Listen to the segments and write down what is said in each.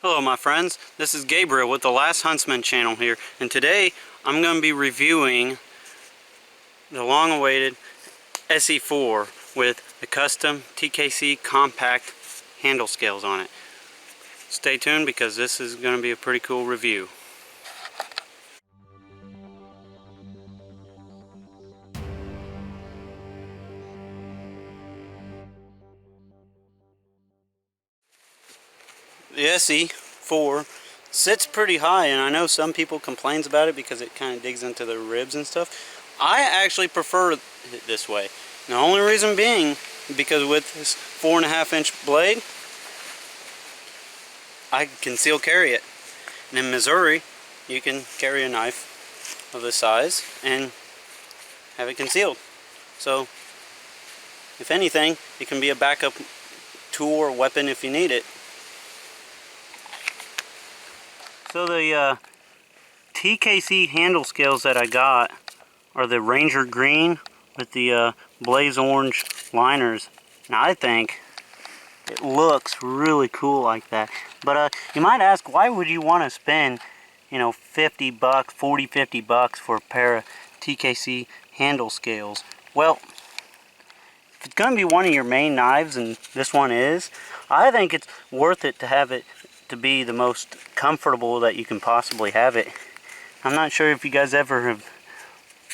Hello my friends, this is Gabriel with the Last Huntsman channel here, and today I'm going to be reviewing the long-awaited Esee 4 with the custom TKC compact handle scales on it. Stay tuned because this is going to be a pretty cool review. The Esee 4 sits pretty high, and I know some people complains about it because it kind of digs into the ribs and stuff. I actually prefer it this way. The only reason being because with this 4.5-inch blade, I can conceal carry it. And in Missouri, you can carry a knife of this size and have it concealed. So, if anything, it can be a backup tool or weapon if you need it. So the TKC handle scales that I got are the Ranger Green with the Blaze Orange liners. Now I think it looks really cool like that. But you might ask, why would you want to spend, you know, $50, $40, $50 for a pair of TKC handle scales? Well, if it's going to be one of your main knives, and this one is, I think it's worth it to have it to be the most comfortable that you can possibly have it. I'm not sure if you guys ever have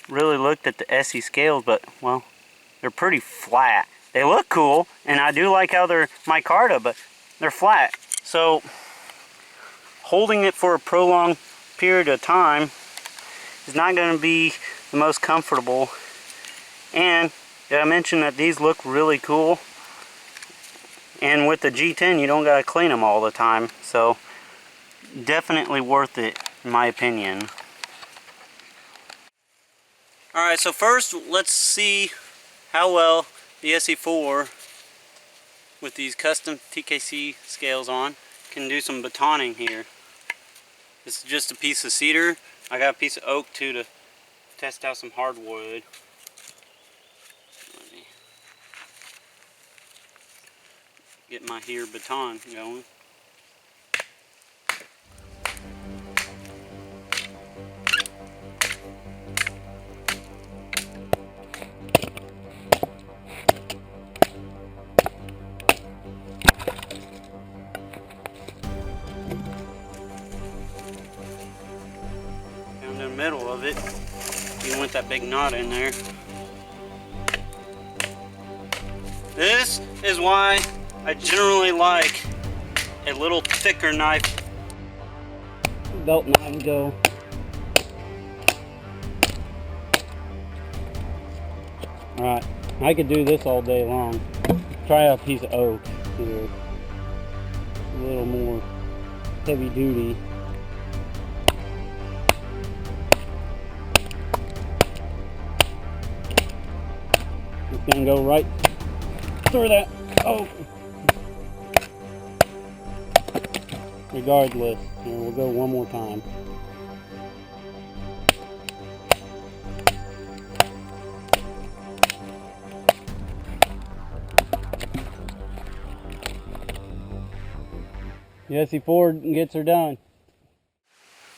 really looked at the Esee scales, but well, they're pretty flat. They look cool, and I do like how they're micarta, but they're flat. So holding it for a prolonged period of time is not going to be the most comfortable. And did I mention that these look really cool? And with the G10, you don't gotta clean them all the time, so definitely worth it in my opinion. Alright, so first let's see how well the Esee 4 with these custom TKC scales on can do some batoning here. This is just a piece of cedar. I got a piece of oak too to test out some hardwood. Get my here baton going. Down the middle of it, even with that big knot in there. This is why I generally like a little thicker knife. Belt knife go. Alright, I could do this all day long. Try a piece of oak here. A little more heavy duty. It's gonna go right through that oak. Regardless, here, we'll go one more time. The Esee 4 gets her done.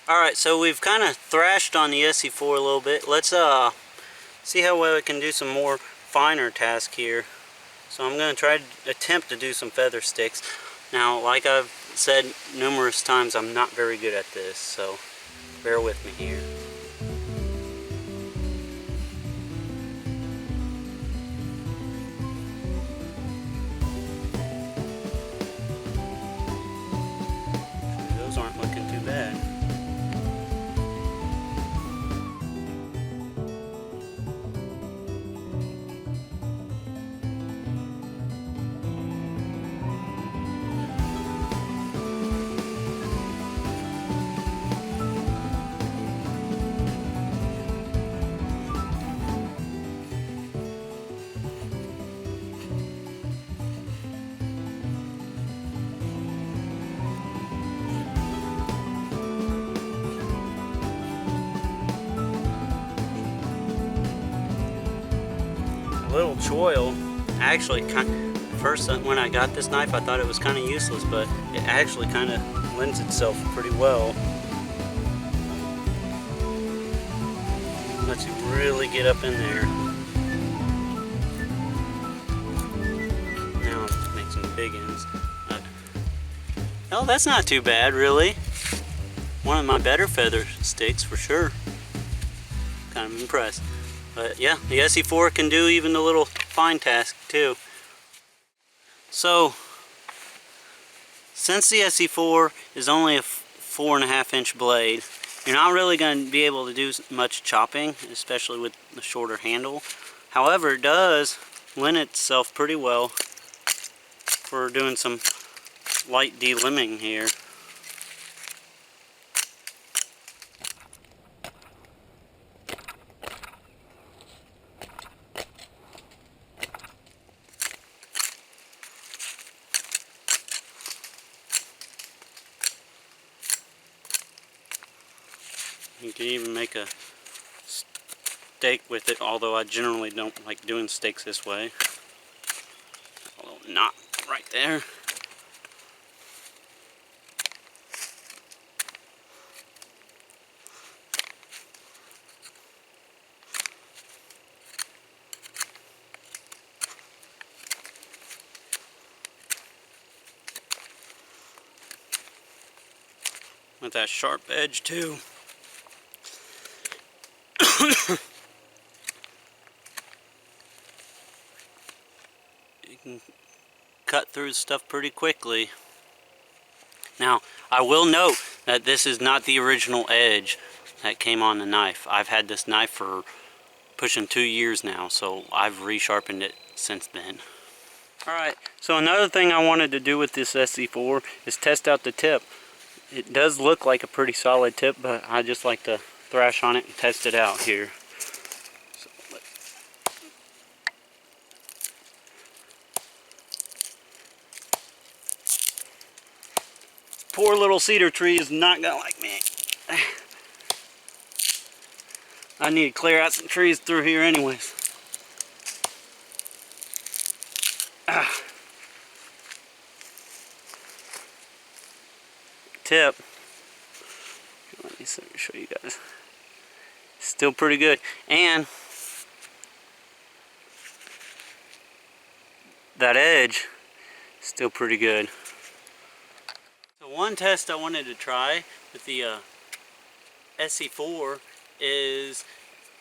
Alright, so we've kind of thrashed on the Esee 4 a little bit. Let's see how well it can do some more finer tasks here. So I'm going to try to attempt to do some feather sticks. Now, like I've said numerous times, I'm not very good at this, so bear with me here. little choil actually first when I got this knife I thought it was kind of useless, but it actually kind of lends itself pretty well. Lets you really get up in there. Now make some big ends. Oh, that's not too bad, really. One of my better feather sticks for sure. Kind of impressed. But yeah, the Esee4 can do even the little fine task too. So, since the Esee4 is only a 4.5 inch blade, you're not really going to be able to do much chopping, especially with the shorter handle. However, it does lend itself pretty well for doing some light delimbing here. You can even make a steak with it, although I generally don't like doing steaks this way. A little knot right there. With that sharp edge too. You can cut through stuff pretty quickly. Now, I will note that this is not the original edge that came on the knife. I've had this knife for pushing 2 years now, so I've resharpened it since then. Alright, so another thing I wanted to do with this Esee4 is test out the tip. It does look like a pretty solid tip, but I just like to thrash on it and test it out here. So poor little cedar tree is not gonna like me. I need to clear out some trees through here anyways. Tip. Let me show you guys. Still pretty good, and that edge still pretty good. So one test I wanted to try with the Esee4 is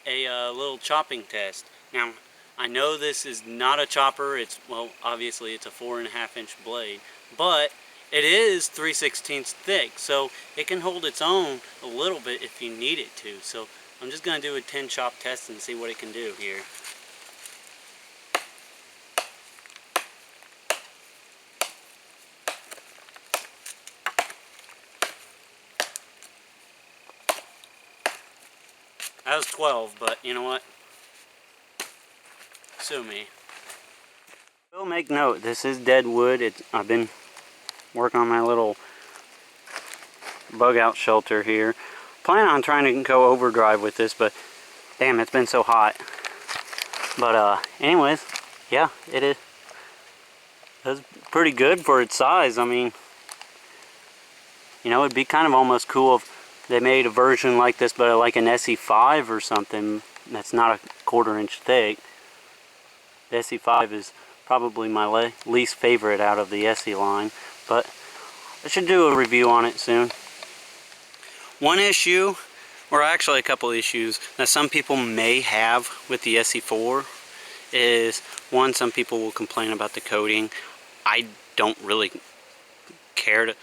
a little chopping test. Now I know this is not a chopper. It's, well, obviously it's a 4.5 inch blade, but it is 3/16 thick, so it can hold its own a little bit if you need it to. So I'm just going to do a 10 chop test and see what it can do here. That was 12, but you know what? Sue me. I will make note, this is dead wood. I've been working on my little bug out shelter here. Plan on trying to go overdrive with this, but damn, it's been so hot. But anyways, yeah, it is. It's pretty good for its size. I mean, you know, it'd be kind of almost cool if they made a version like this, but like an Esee5 or something that's not a 1/4 inch thick. The Esee5 is probably my least favorite out of the Esee line, but I should do a review on it soon. One issue, or actually a couple issues, that some people may have with the Esee4 is, one, some people will complain about the coating. I don't really care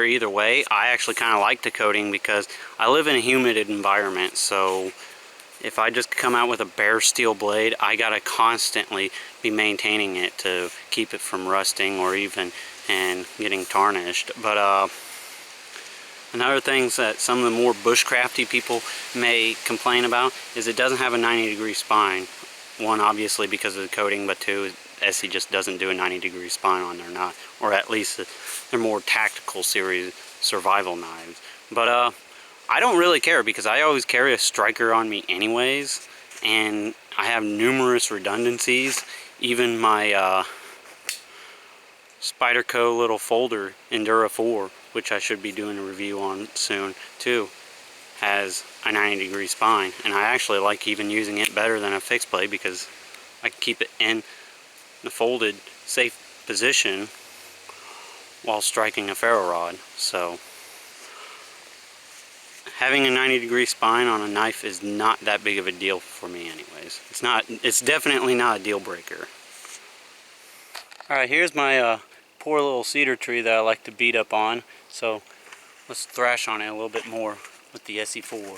either way. I actually kind of like the coating because I live in a humid environment, so if I just come out with a bare steel blade, I gotta constantly be maintaining it to keep it from rusting or even and getting tarnished. But another thing that some of the more bushcrafty people may complain about is it doesn't have a 90-degree spine. One, obviously because of the coating, but two, Esee just doesn't do a 90-degree spine on their knife, or at least they're more tactical series survival knives. But I don't really care because I always carry a striker on me anyways, and I have numerous redundancies. Even my Spyderco little folder Endura 4, which I should be doing a review on soon too, has a 90-degree spine, and I actually like even using it better than a fixed blade because I can keep it in the folded safe position while striking a ferro rod. So having a 90-degree spine on a knife is not that big of a deal for me anyways. It's definitely not a deal breaker. Alright, here's my poor little cedar tree that I like to beat up on, so let's thrash on it a little bit more with the Esee 4.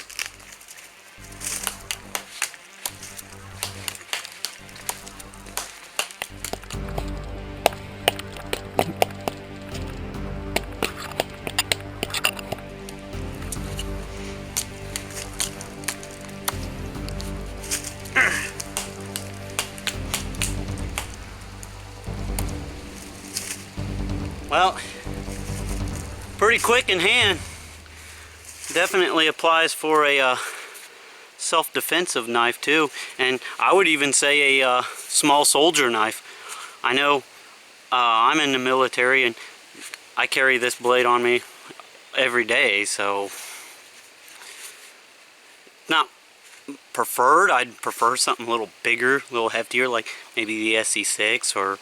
Well, pretty quick in hand. Definitely applies for a self-defensive knife too, and I would even say a small soldier knife. I know I'm in the military and I carry this blade on me every day, so not preferred. I'd prefer something a little bigger, a little heftier, like maybe the SC6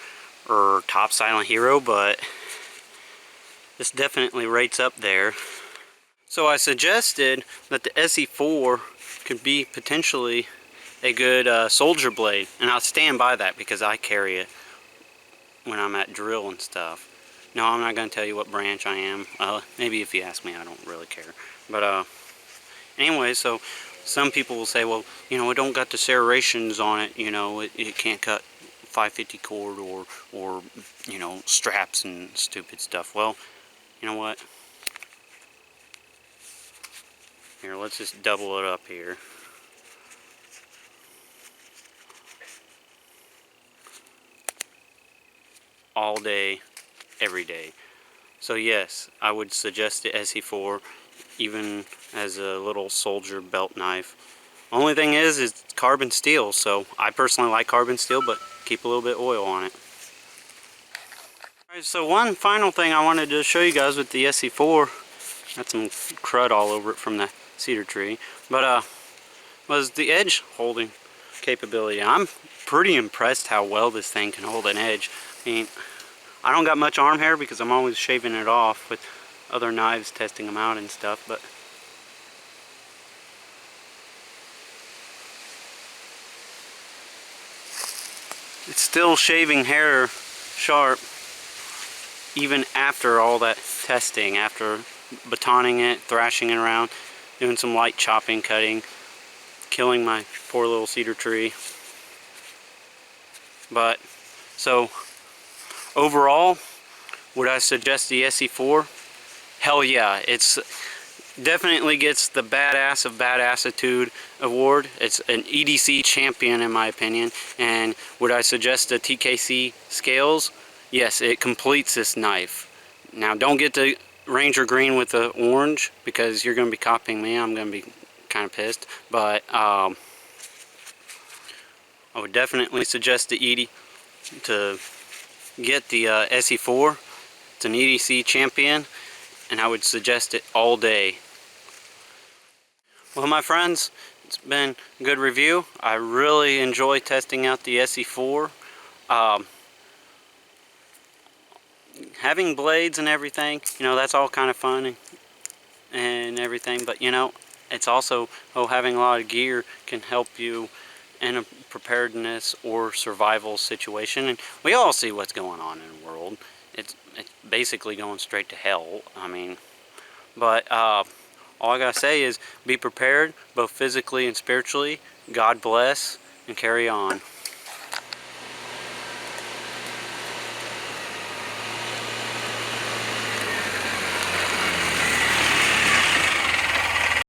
or Top Silent Hero, but this definitely rates up there. So I suggested that the Esee 4 could be potentially a good soldier blade, and I'll stand by that because I carry it when I'm at drill and stuff. No, I'm not going to tell you what branch I am. Maybe if you ask me, I don't really care. But anyway, so some people will say, well, you know, it don't got the serrations on it, you know, it can't cut 550 cord or you know, straps and stupid stuff. Well, you know what? Here, let's just double it up here. All day, every day. So yes, I would suggest the Esee 4 even as a little soldier belt knife. Only thing is it's carbon steel, so I personally like carbon steel, but keep a little bit of oil on it. Alright, so one final thing I wanted to show you guys with the Esee 4, got some crud all over it from the cedar tree, but was the edge holding capability. I'm pretty impressed how well this thing can hold an edge. I mean, I don't got much arm hair because I'm always shaving it off with other knives, testing them out and stuff, but it's still shaving hair sharp even after all that testing, after batoning it, thrashing it around, doing some light chopping, cutting, killing my poor little cedar tree. But so overall, would I suggest the Esee 4? Hell yeah, it's definitely gets the badass of badassitude award. It's an EDC champion in my opinion. And would I suggest the TKC scales? Yes, it completes this knife. Now don't get the Ranger green with the orange because you're going to be copying me. I'm going to be kind of pissed. But I would definitely suggest the ED to get the Esee 4. It's an EDC champion, and I would suggest it all day. Well, my friends, it's been a good review. I really enjoy testing out the Esee 4. Having blades and everything, you know, that's all kind of fun and everything, but you know, it's also, having a lot of gear can help you in a preparedness or survival situation. And we all see what's going on in the world. It's basically going straight to hell. I mean, but all I gotta say is be prepared, both physically and spiritually. God bless, and carry on.